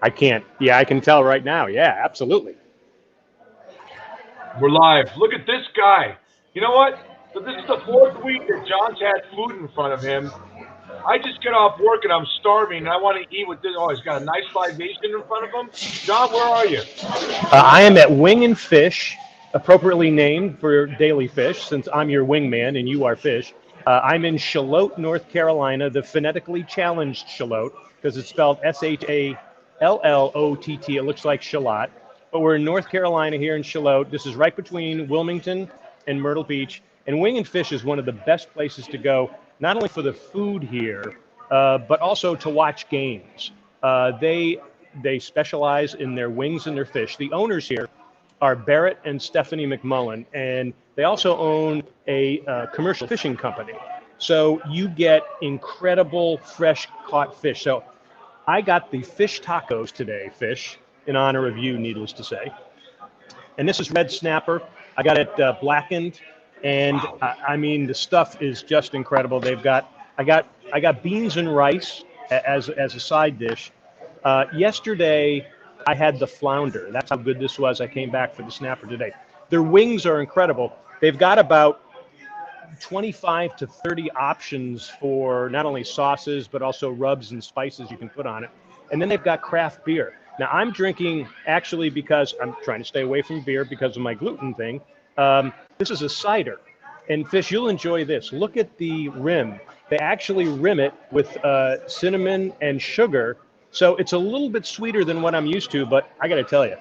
I can't. Yeah, I can tell right now. Yeah, absolutely. We're live. Look at this guy. You know what? So this is the fourth week that John's had food in front of him. I just get off work and I'm starving and I want to eat with this. Oh, he's got a nice libation in front of him. John, where are you? I am at Wing and Fish, appropriately named for Daily Fish, since I'm your wingman and you are Fish. I'm in Charlotte, North Carolina, the phonetically challenged Charlotte, because it's spelled Shallott. It looks like Shallot. But we're in North Carolina here in Charlotte. This is right between Wilmington and Myrtle Beach. And Wing and Fish is one of the best places to go, not only for the food here, but also to watch games. They specialize in their wings and their fish. The owners here are Barrett and Stephanie McMullen, and they also own a commercial fishing company. So you get incredible fresh caught fish. So I got the fish tacos today, Fish, in honor of you, needless to say. And this is red snapper. I got it blackened, and I mean the stuff is just incredible. I got beans and rice as a side dish. Yesterday, I had the flounder. That's how good this was. I came back for the snapper today. Their wings are incredible. They've got about 25 to 30 options for not only sauces, but also rubs and spices you can put on it. And then they've got craft beer. Now, I'm drinking actually because I'm trying to stay away from beer because of my gluten thing. This is a cider. And Fish, you'll enjoy this. Look at the rim. They actually rim it with cinnamon and sugar. So it's a little bit sweeter than what I'm used to, but I got to tell you,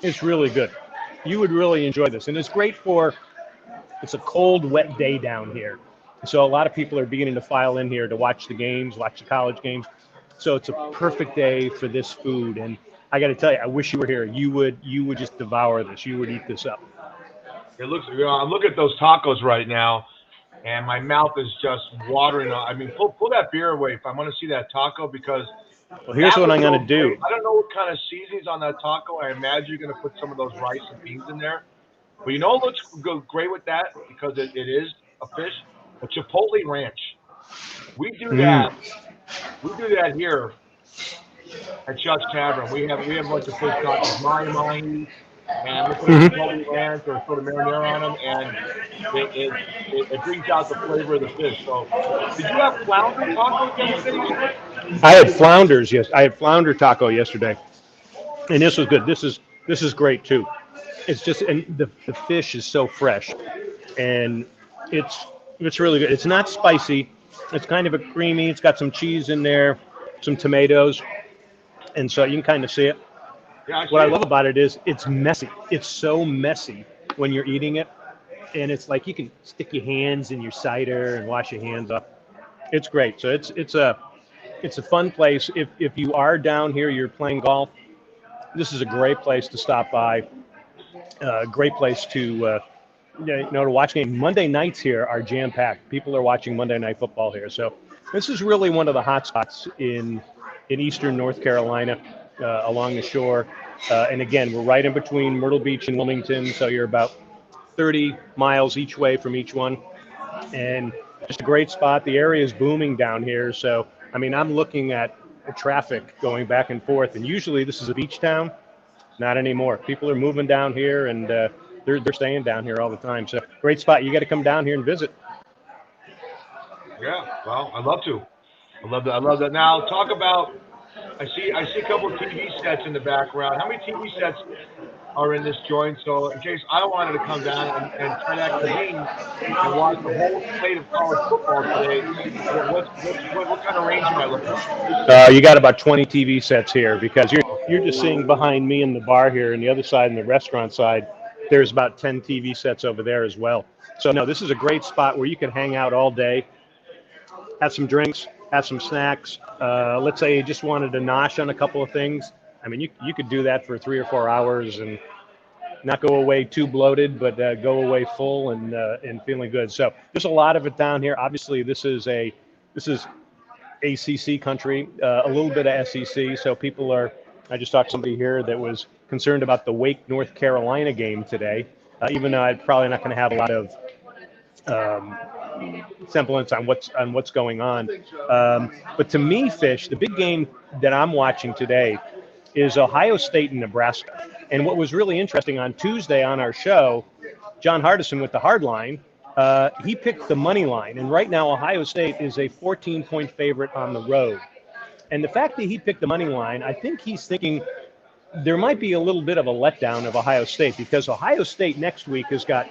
it's really good. You would really enjoy this. And it's great for, it's a cold, wet day down here. So a lot of people are beginning to file in here to watch the games, watch the college games. So it's a perfect day for this food. And I got to tell you, I wish you were here. You would just devour this. You would eat this up. It looks. I'm looking at those tacos right now, and my mouth is just watering. I mean, pull that beer away if I want to see that taco because Well, here's that what would I'm go going to great. do. I don't know what kind of seasonings on that taco. I imagine you're going to put some of those rice and beans in there. But you know what looks go great with that because it is a fish, a chipotle ranch. We do Mm. that. We do that here at Chuck's Tavern. We have a bunch of fish tacos, mahi mahi, and we'll put a Hmm. chipotle ranch or sort of marinara on them, and it brings out the flavor of the fish. So, did you have flounder tacos yesterday? You said. I had flounders. Yes, I had flounder taco yesterday, and this was good. This is great too. It's just, and the fish is so fresh, and it's it's really good. It's not spicy. It's kind of a creamy. It's got some cheese in there, some tomatoes, and so you can kind of see it. Yeah, I What see I it. love about it is it's messy. It's so messy when you're eating it, and it's like you can stick your hands in your cider and wash your hands off. It's great. So it's a fun place. If you are down here, you're playing golf. This is a great place to stop by. Great place to to watch game. Monday nights here are jam packed. People are watching Monday Night Football here. So this is really one of the hot spots in eastern North Carolina along the shore. And again, we're right in between Myrtle Beach and Wilmington. So you're about 30 miles each way from each one. And just a great spot. The area is booming down here. So, I mean, I'm looking at the traffic going back and forth. And usually this is a beach town. Not anymore. People are moving down here and they're staying down here all the time. So, great spot. You got to come down here and visit. Yeah, well, I'd love to. I love that. I love that. Now, talk about. I see a couple of TV sets in the background. How many TV sets are in this joint? So, in case I wanted to come down and try that cuisine and watch the whole slate of college football today, what kind of range am I looking at? You got about 20 TV sets here because you're just seeing behind me in the bar here, and the other side, in the restaurant side, there's about 10 TV sets over there as well. So no, this is a great spot where you can hang out all day, have some drinks, have some snacks. Let's say you just wanted to nosh on a couple of things. I mean, you could do that for 3 or 4 hours and not go away too bloated, but go away full and feeling good. So there's a lot of it down here. Obviously, this is ACC country, a little bit of SEC. So people are. I just talked to somebody here that was concerned about the Wake, North Carolina game today. Even though I'm probably not going to have a lot of semblance on what's going on. But to me, Fish, the big game that I'm watching today is Ohio State and Nebraska. And what was really interesting on Tuesday on our show, John Hardison with the hard line, he picked the money line. And right now, Ohio State is a 14-point favorite on the road. And the fact that he picked the money line, I think he's thinking there might be a little bit of a letdown of Ohio State, because Ohio State next week has got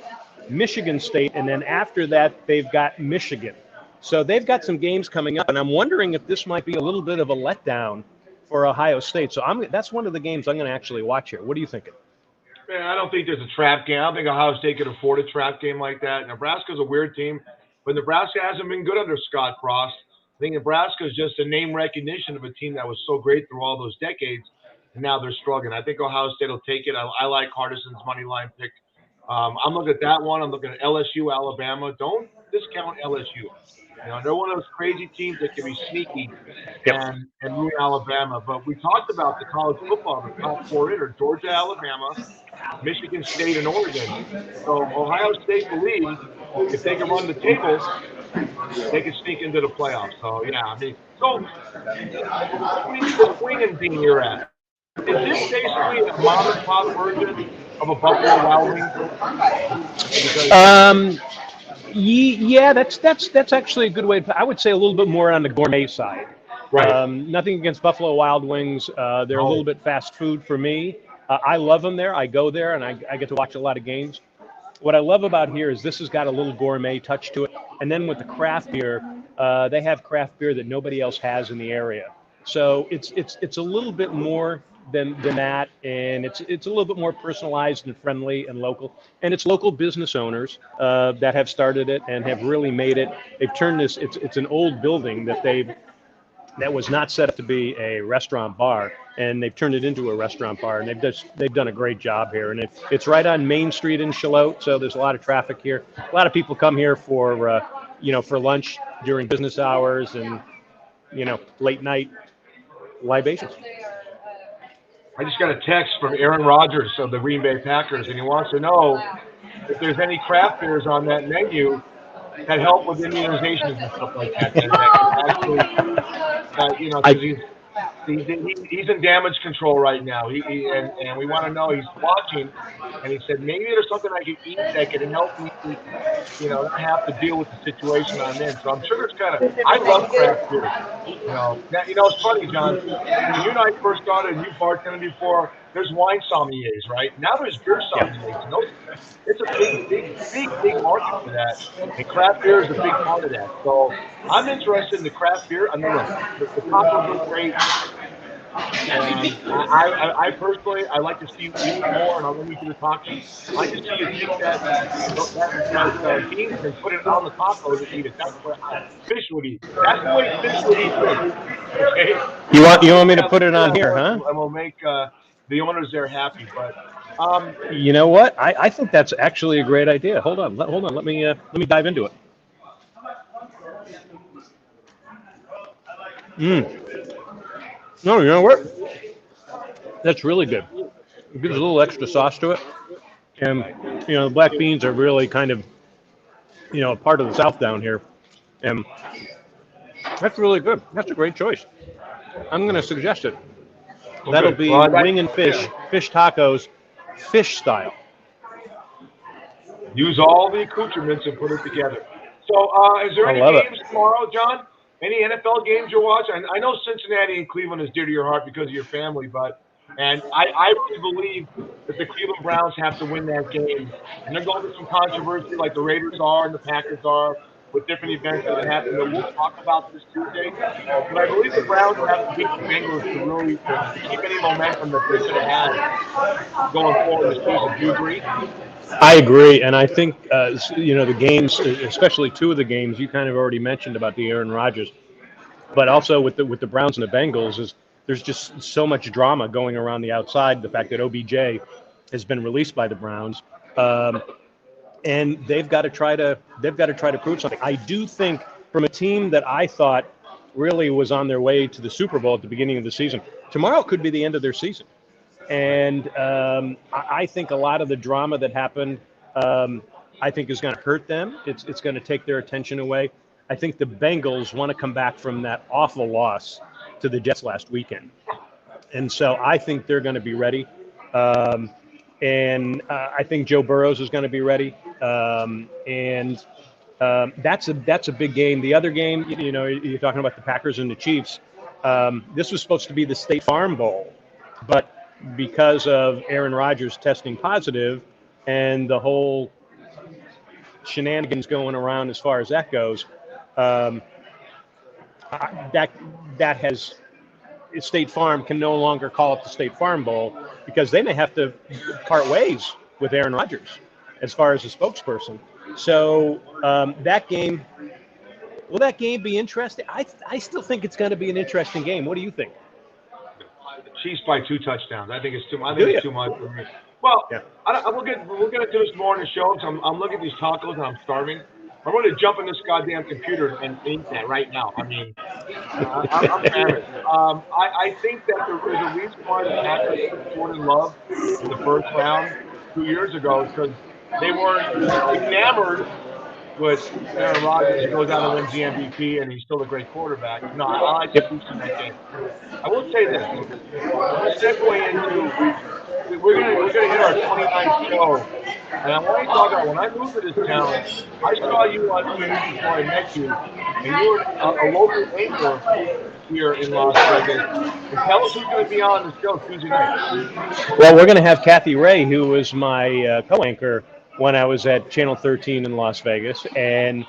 Michigan State, and then after that, they've got Michigan. So they've got some games coming up, and I'm wondering if this might be a little bit of a letdown for Ohio State. So that's one of the games I'm going to actually watch here. What are you thinking? Man, I don't think there's a trap game. I don't think Ohio State could afford a trap game like that. Nebraska's a weird team, but Nebraska hasn't been good under Scott Frost. I think Nebraska is just a name recognition of a team that was so great through all those decades, and now they're struggling. I think Ohio State will take it. I like Hardison's money line pick. I'm looking at that one. I'm looking at LSU, Alabama. Don't discount LSU. They're one of those crazy teams that can be sneaky and ruin Alabama. But we talked about the college football, the top four in are Georgia, Alabama, Michigan State, and Oregon. So Ohio State believes if they can run the table, they can sneak into the playoffs. So, yeah, so the swinging thing you're at, is this basically a mom and pop version of a Buffalo Wild Wings? Yeah, that's actually a good way. I would say a little bit more on the gourmet side. Right. Nothing against Buffalo Wild Wings. They're a little bit fast food for me. I love them there. I go there, and I get to watch a lot of games. What I love about here is this has got a little gourmet touch to it. And then with the craft beer, they have craft beer that nobody else has in the area. So it's a little bit more than that, and it's a little bit more personalized and friendly and local. And it's local business owners that have started it and have really made it. They've turned this. It's an old building that was not set up to be a restaurant bar, and they've turned it into a restaurant bar, and they've done a great job here. And it's right on Main Street in Charlotte, so there's a lot of traffic here. A lot of people come here for for lunch during business hours and late night libations. I just got a text from Aaron Rodgers of the Green Bay Packers, and he wants to know if there's any craft beers on that menu that help with immunizations and stuff like that. He's in damage control right now. And we want to know, he's watching, and he said maybe there's something I could eat that could help me, not have to deal with the situation I'm in. So I'm sure it's I love craft beer. It's funny, John. When you and I first started, and you bartended before, there's wine sommeliers, right? Now there's beer sommeliers. It's a big market for that. And craft beer is a big part of that. So I'm interested in the craft beer. I mean, look, the tacos are great. And I personally, I like to see you eat more, and I'll let you do the talking. I like to see you take that beans and put it on the tacos and eat it. That's what fish would eat. That's the way fish would eat fish. Okay? You want me to put it on here, huh? And we'll make the owners there happy. But you know what? I think that's actually a great idea. Hold on. Let me dive into it. No, you know what? That's really good. It gives a little extra sauce to it. And, the black beans are really kind of, a part of the South down here. And that's really good. That's a great choice. I'm going to suggest it. Okay. That'll be wing and fish tacos, fish style. Use all the accoutrements and put it together. So is there any games tomorrow, John? Any NFL games you'll watch? I know Cincinnati and Cleveland is dear to your heart because of your family, and I really believe that the Cleveland Browns have to win that game. And they're going through some controversy like the Raiders are and the Packers are with different events that happen. And we'll talk about this Tuesday. But I believe the Browns will have to beat the Bengals to really keep any momentum that they should have had going forward this season. Do you agree? I agree, and I think the games, especially two of the games you kind of already mentioned about the Aaron Rodgers, but also with the Browns and the Bengals, is there's just so much drama going around the outside. The fact that OBJ has been released by the Browns, and they've got to try to prove something. I do think from a team that I thought really was on their way to the Super Bowl at the beginning of the season, tomorrow could be the end of their season. And I think a lot of the drama that happened, I think is going to hurt them. It's going to take their attention away. I think the Bengals want to come back from that awful loss to the Jets last weekend. And so I think they're going to be ready. And I think Joe Burrows is going to be ready. That's a big game. The other game, you're talking about the Packers and the Chiefs. This was supposed to be the State Farm Bowl, but because of Aaron Rodgers testing positive and the whole shenanigans going around as far as that goes, that has State Farm can no longer call it the State Farm Bowl because they may have to part ways with Aaron Rodgers as far as a spokesperson. So that game, will that game be interesting? I still think it's going to be an interesting game. What do you think? Chiefs by 2 touchdowns. I think it's too much. I think it's too much for me. Well, yeah. We'll get into this more in the show. So I'm looking at these tacos and I'm starving. I'm going to jump in this goddamn computer and eat that right now. I mean, I'm famished. I think that there's a reason why the Packers put Jordan Love in the first round 2 years ago because they weren't enamored with Aaron Rodgers. He goes out and wins the MVP, and he's still a great quarterback. No, I like the Chiefs in that game. I will say this. Let's segue into we're gonna hit our 29th show, and I want to talk about when I moved to this town. I saw you on TV before I met you, and you were a local anchor here in Las Vegas. And tell us who's going to be on the show Tuesday night. Well, we're going to have Kathy Ray, who was my co-anchor when I was at Channel 13 in Las Vegas, and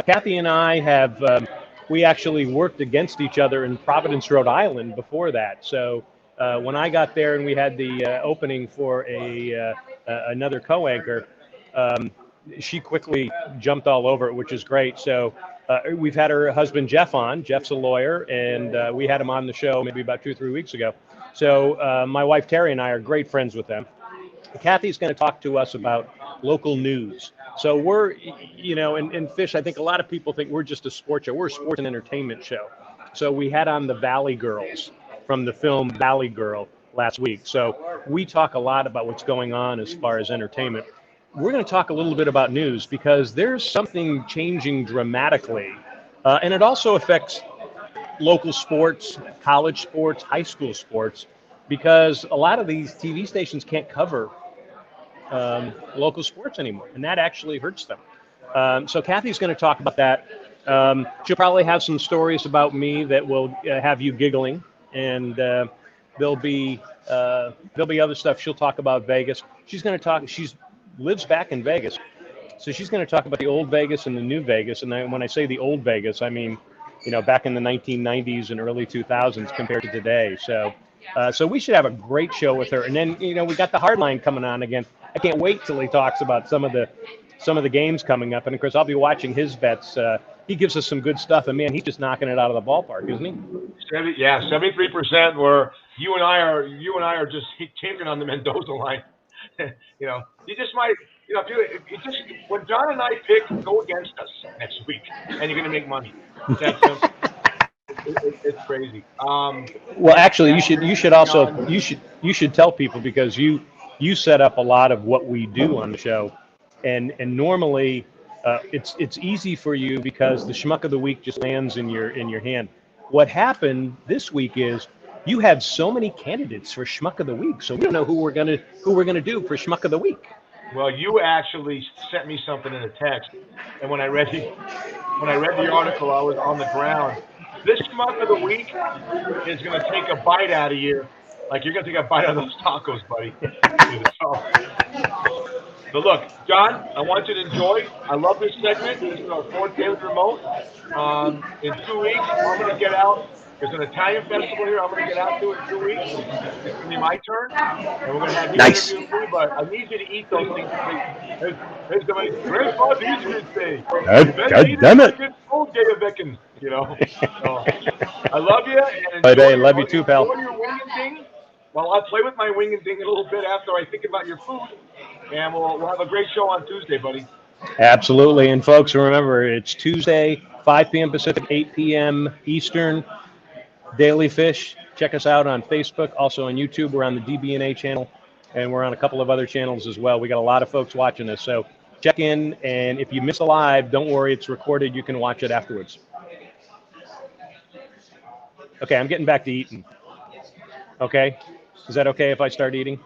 Kathy and I have we actually worked against each other in Providence, Rhode Island before that. So when I got there and we had the opening for another co-anchor, she quickly jumped all over it, which is great. So we've had her husband Jeff on. Jeff's a lawyer, and we had him on the show maybe about 2 or 3 weeks ago. So my wife Terry and I are great friends with them. Kathy's going to talk to us about local news. So we're, in Fish, I think a lot of people think we're just a sports show. We're a sports and entertainment show. So we had on the Valley Girls from the film Valley Girl last week. So we talk a lot about what's going on as far as entertainment. We're going to talk a little bit about news because there's something changing dramatically. And it also affects local sports, college sports, high school sports, because a lot of these TV stations can't cover local sports anymore, and that actually hurts them. So Kathy's going to talk about that. She'll probably have some stories about me that will have you giggling, and there'll be other stuff. She'll talk about Vegas. She's going to talk. She lives back in Vegas, so she's going to talk about the old Vegas and the new Vegas. And when I say the old Vegas, I mean, back in the 1990s and early 2000s compared to today. So we should have a great show with her. And then, we got the Hardline coming on again. I can't wait till he talks about some of the games coming up. And of course, I'll be watching his bets. He gives us some good stuff, and man, he's just knocking it out of the ballpark, isn't he? 73%. Where you and I are just taking on the Mendoza line. You just might. When John and I pick, go against us next week, and you're going to make money. That's simple. It's crazy. Well, actually, you should tell people, because you set up a lot of what we do on the show, and normally it's easy for you because the schmuck of the week just lands in your hand. What happened this week is you had so many candidates for schmuck of the week, so we don't know who we're gonna do for schmuck of the week. Well, you actually sent me something in a text, and when I read the article, I was on the ground. This schmuck of the week is going to take a bite out of you, like you're going to take a bite out of those tacos, buddy. So look, John, I want you to enjoy. I love this segment. This is our 4th Daly Remote. In 2 weeks, I'm going to get out. There's an Italian festival here. I'm going to get out to in 2 weeks. It's going to be my turn. And we're going to have you interview me, but I need you to eat those things. There's my grandpa Dietrich say. God damn it. So, I love you. And I love you too, pal. Enjoy your wing and ding. Well, I'll play with my wing and ding a little bit after I think about your food. And we'll have a great show on Tuesday, buddy. Absolutely. And folks, remember, it's Tuesday, 5 p.m. Pacific, 8 p.m. Eastern. Daily Fish. Check us out on Facebook, also on YouTube. We're on the DBNA channel, and we're on a couple of other channels as well. We got a lot of folks watching us, so check in, and if you miss a live, don't worry, it's recorded. You can watch it afterwards. Okay, I'm getting back to eating. Okay, is that okay if I start eating?